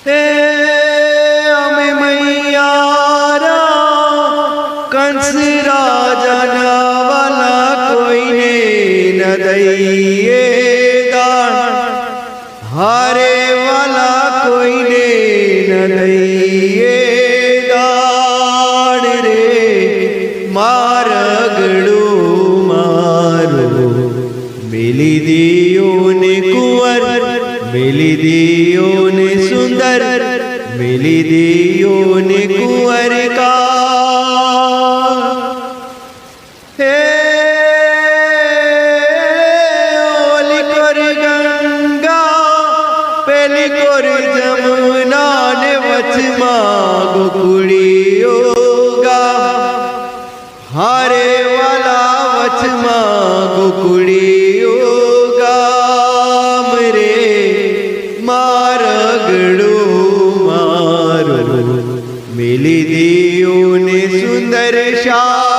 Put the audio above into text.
हे अमे मैयारा कंस राजा वाला कोई ने न दईए दान, हारे वाला कोई ने न दईए दान रे। मारगड़ो मारो मिली दियो ने कुंवर, मिली दियो ने सुंदर, मिली दियो ने कुंवर का। हे ओली कोर गंगा पेली कोर जमुना ने वचमा गोकुड़ियो गा, हारे वाला वचमा गोकुड़ियो गाम रे। मारगड़ो मारो मिली दियो ने सुंदर श्याम,